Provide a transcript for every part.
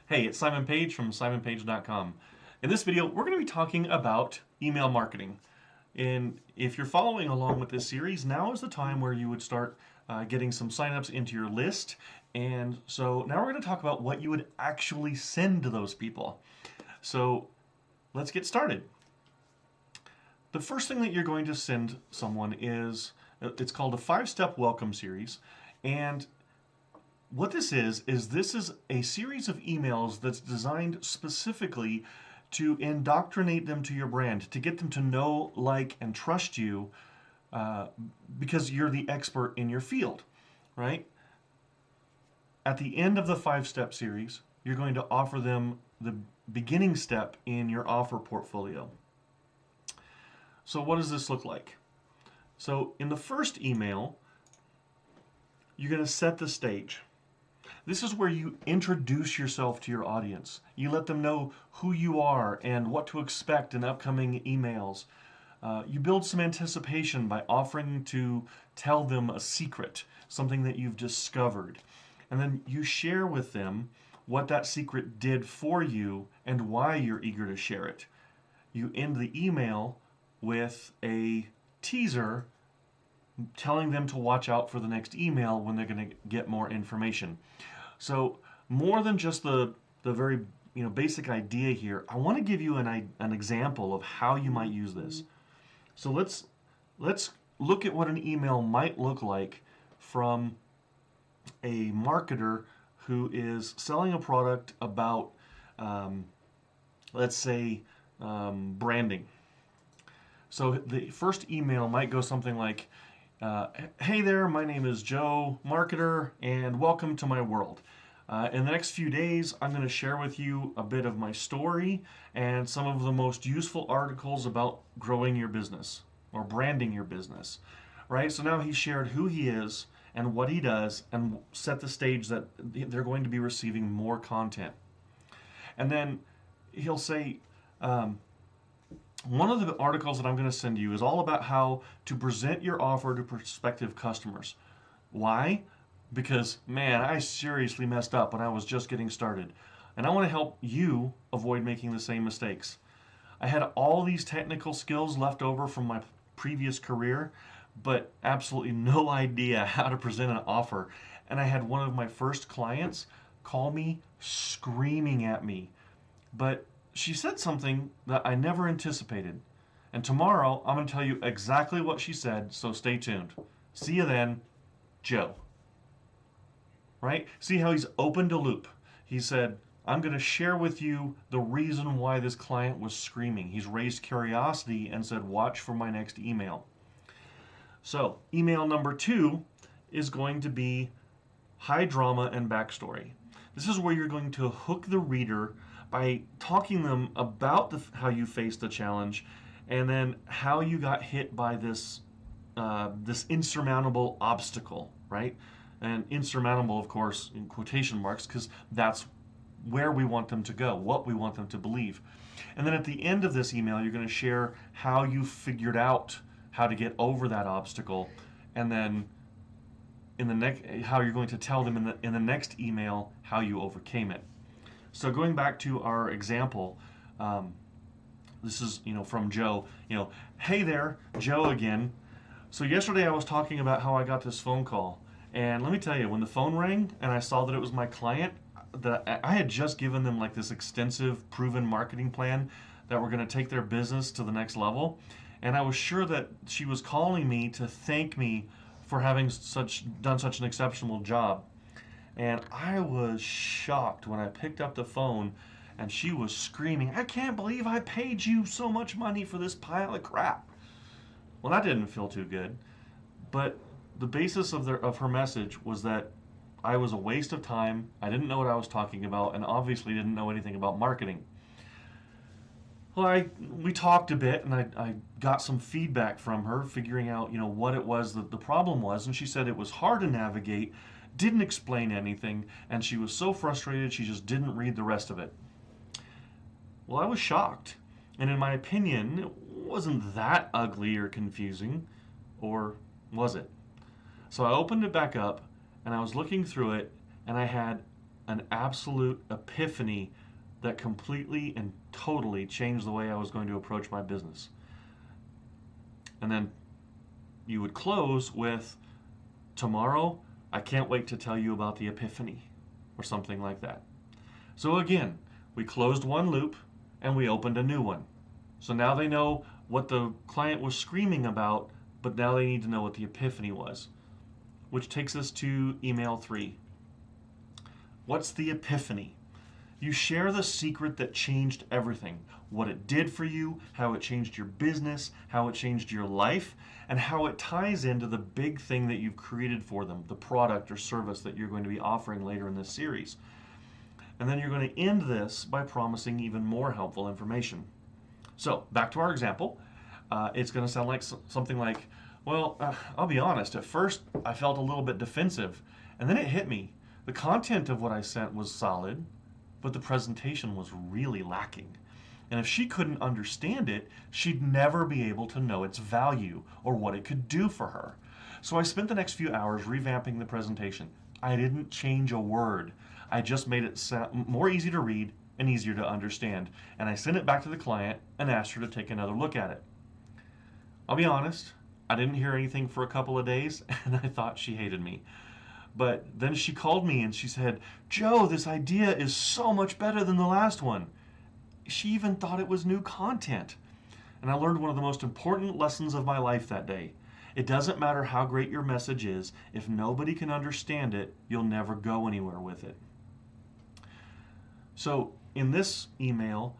Hey, it's Simon Page from simonpage.com. In this video, we're going to be talking about email marketing. And if you're following along with this series, now is the time where you would start getting some signups into your list. And so now we're going to talk about what you would actually send to those people. So let's get started. The first thing that you're going to send someone is, it's called a 5-step welcome series. And what this is a series of emails that's designed specifically to indoctrinate them to your brand, to get them to know, like, and trust you because you're the expert in your field, right? At the end of the 5-step series, you're going to offer them the beginning step in your offer portfolio. So what does this look like? So in the first email, you're going to set the stage. This is where you introduce yourself to your audience. You let them know who you are and what to expect in upcoming emails. You build some anticipation by offering to tell them a secret, something that you've discovered. And then you share with them what that secret did for you and why you're eager to share it. You end the email with a teaser telling them to watch out for the next email when they're going to get more information. So more than just the very basic idea here, I want to give you an example of how you might use this. So let's look at what an email might look like from a marketer who is selling a product about, let's say, branding. So the first email might go something like, hey there, my name is Joe, marketer, and welcome to my world. In the next few days, I'm going to share with you a bit of my story and some of the most useful articles about growing your business or branding your business. Right? So now he shared who he is and what he does and set the stage that they're going to be receiving more content. And then he'll say, one of the articles that I'm going to send you is all about how to present your offer to prospective customers. Why? Because, man, I seriously messed up when I was just getting started. And I want to help you avoid making the same mistakes. I had all these technical skills left over from my previous career, but absolutely no idea how to present an offer. And I had one of my first clients call me screaming at me. But she said something that I never anticipated. And tomorrow, I'm going to tell you exactly what she said, so stay tuned. See you then, Joe. Right? See how he's opened a loop. He said, I'm going to share with you the reason why this client was screaming. He's raised curiosity and said, watch for my next email. So, email number 2 is going to be high drama and backstory. This is where you're going to hook the reader by talking them about how you faced the challenge and then how you got hit by this insurmountable obstacle, right? And insurmountable, of course, in quotation marks, because that's where we want them to go, what we want them to believe. And then at the end of this email, you're going to share how you figured out how to get over that obstacle, and then how you're going to tell them in the next email how you overcame it. So going back to our example, this is from Joe. Hey there, Joe again. So yesterday I was talking about how I got this phone call, and let me tell you, when the phone rang and I saw that it was my client, that I had just given them like this extensive, proven marketing plan that were going to take their business to the next level, and I was sure that she was calling me to thank me for having done such an exceptional job. And I was shocked when I picked up the phone and she was screaming, I can't believe I paid you so much money for this pile of crap. Well, that didn't feel too good. But the basis of her message was that I was a waste of time, I didn't know what I was talking about, and obviously didn't know anything about marketing. Well, we talked a bit, and I got some feedback from her, figuring out what it was that the problem was, and she said it was hard to navigate, didn't explain anything, and she was so frustrated she just didn't read the rest of it. Well, I was shocked, and in my opinion, it wasn't that ugly or confusing, or was it? So I opened it back up, and I was looking through it, and I had an absolute epiphany that completely and totally changed the way I was going to approach my business. And then you would close with, tomorrow, I can't wait to tell you about the epiphany, or something like that. So again, we closed one loop and we opened a new one. So now they know what the client was screaming about, but now they need to know what the epiphany was. Which takes us to email 3. What's the epiphany? You share the secret that changed everything. What it did for you, how it changed your business, how it changed your life, and how it ties into the big thing that you've created for them, the product or service that you're going to be offering later in this series. And then you're going to end this by promising even more helpful information. So back to our example. It's going to sound like something like, well, I'll be honest, at first I felt a little bit defensive, and then it hit me. The content of what I sent was solid, but the presentation was really lacking. And if she couldn't understand it, she'd never be able to know its value or what it could do for her. So I spent the next few hours revamping the presentation. I didn't change a word. I just made it more easy to read and easier to understand. And I sent it back to the client and asked her to take another look at it. I'll be honest, I didn't hear anything for a couple of days, and I thought she hated me. But then she called me and she said, Joe, this idea is so much better than the last one. She even thought it was new content. And I learned one of the most important lessons of my life that day. It doesn't matter how great your message is, if nobody can understand it, you'll never go anywhere with it. So in this email,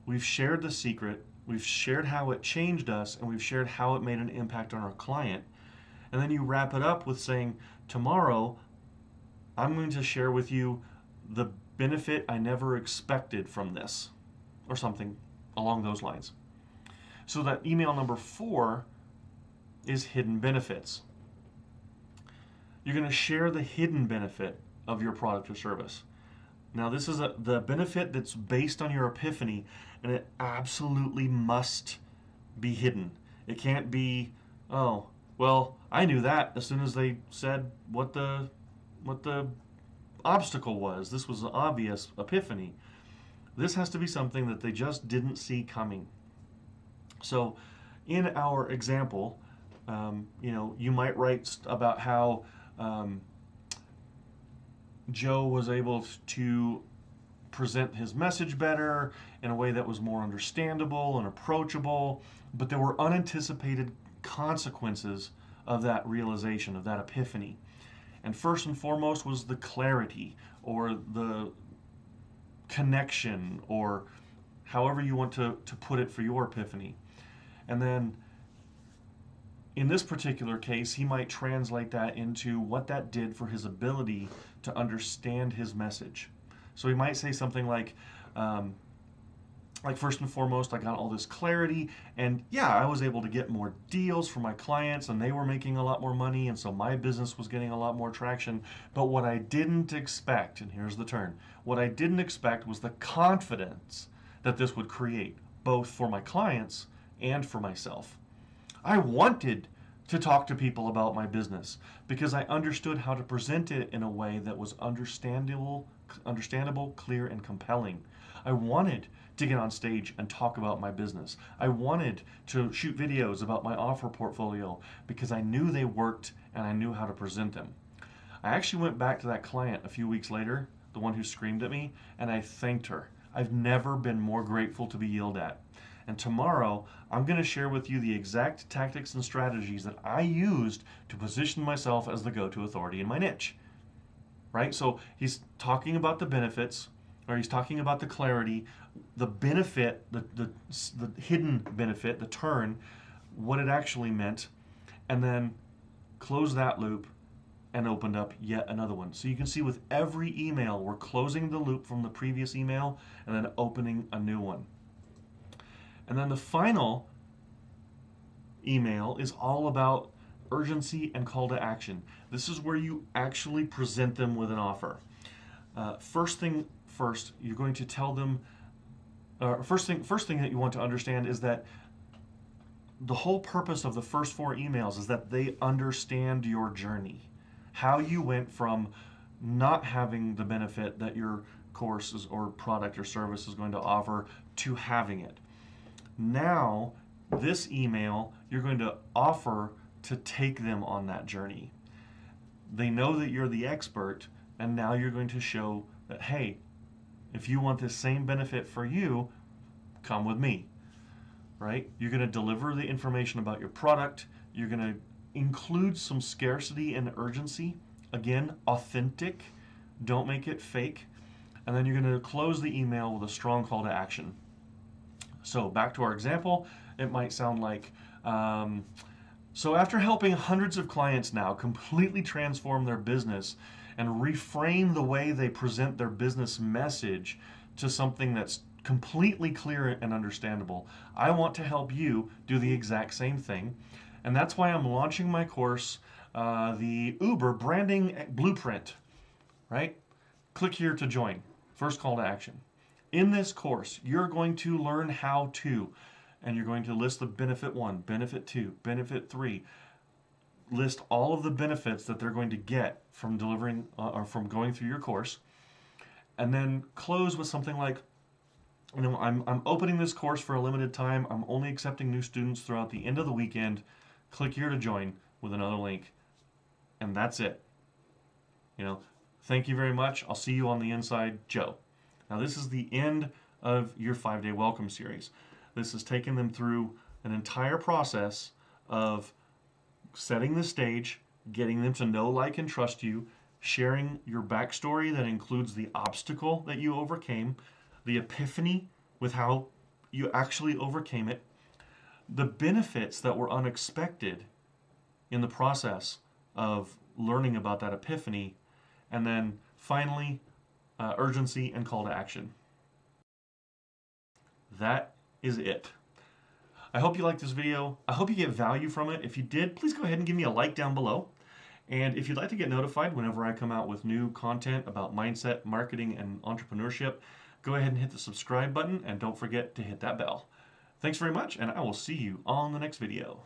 we've shared the secret, we've shared how it changed us, and we've shared how it made an impact on our client. And then you wrap it up with saying, tomorrow, I'm going to share with you the benefit I never expected from this, or something along those lines. So that email number 4 is hidden benefits. You're going to share the hidden benefit of your product or service. Now this is the benefit that's based on your epiphany, and it absolutely must be hidden. It can't be, oh, well, I knew that as soon as they said what the obstacle was. This was an obvious epiphany. This has to be something that they just didn't see coming. So in our example, you might write about how Joe was able to present his message better in a way that was more understandable and approachable, but there were unanticipated consequences of that realization, of that epiphany. And first and foremost was the clarity, or the connection, or however you want to put it for your epiphany. And then in this particular case, he might translate that into what that did for his ability to understand his message. So he might say something like first and foremost, I got all this clarity, and yeah, I was able to get more deals for my clients, and they were making a lot more money, and so my business was getting a lot more traction. But what I didn't expect, and here's the turn, what I didn't expect was the confidence that this would create, both for my clients and for myself. I wanted to talk to people about my business because I understood how to present it in a way that was understandable, clear, and compelling. I wanted to get on stage and talk about my business. I wanted to shoot videos about my offer portfolio because I knew they worked and I knew how to present them. I actually went back to that client a few weeks later, the one who screamed at me, and I thanked her. I've never been more grateful to be yelled at. And tomorrow, I'm going to share with you the exact tactics and strategies that I used to position myself as the go-to authority in my niche. Right? So he's talking about the benefits, or he's talking about the clarity, the benefit, the hidden benefit, the turn, what it actually meant, and then close that loop and opened up yet another one. So you can see with every email, we're closing the loop from the previous email and then opening a new one. And then the final email is all about urgency and call to action. This is where you actually present them with an offer. First thing first, you're going to tell them, first thing that you want to understand is that the whole purpose of the first 4 emails is that they understand your journey. How you went from not having the benefit that your course or product or service is going to offer to having it. Now, this email, you're going to offer to take them on that journey. They know that you're the expert, and now you're going to show that, hey, if you want this same benefit for you, come with me, right? You're going to deliver the information about your product. You're going to include some scarcity and urgency. Again, authentic. Don't make it fake. And then you're going to close the email with a strong call to action. So back to our example, it might sound like, so after helping hundreds of clients now completely transform their business and reframe the way they present their business message to something that's completely clear and understandable, I want to help you do the exact same thing. And that's why I'm launching my course, the Uber Branding Blueprint, right? Click here to join. First call to action. In this course, you're going to learn how to, and you're going to list the benefit 1, benefit 2, benefit 3. List all of the benefits that they're going to get from delivering or from going through your course, and then close with something like, you know, I'm opening this course for a limited time. I'm only accepting new students throughout the end of the weekend. Click here to join with another link, and that's it. You know, thank you very much. I'll see you on the inside, Joe. Now, this is the end of your 5-day welcome series. This has taken them through an entire process of setting the stage, getting them to know, like, and trust you, sharing your backstory that includes the obstacle that you overcame, the epiphany with how you actually overcame it, the benefits that were unexpected in the process of learning about that epiphany, and then finally, urgency and call to action. That is it. I hope you liked this video. I hope you get value from it. If you did, please go ahead and give me a like down below. And if you'd like to get notified whenever I come out with new content about mindset, marketing, and entrepreneurship, go ahead and hit the subscribe button, and don't forget to hit that bell. Thanks very much, and I will see you on the next video.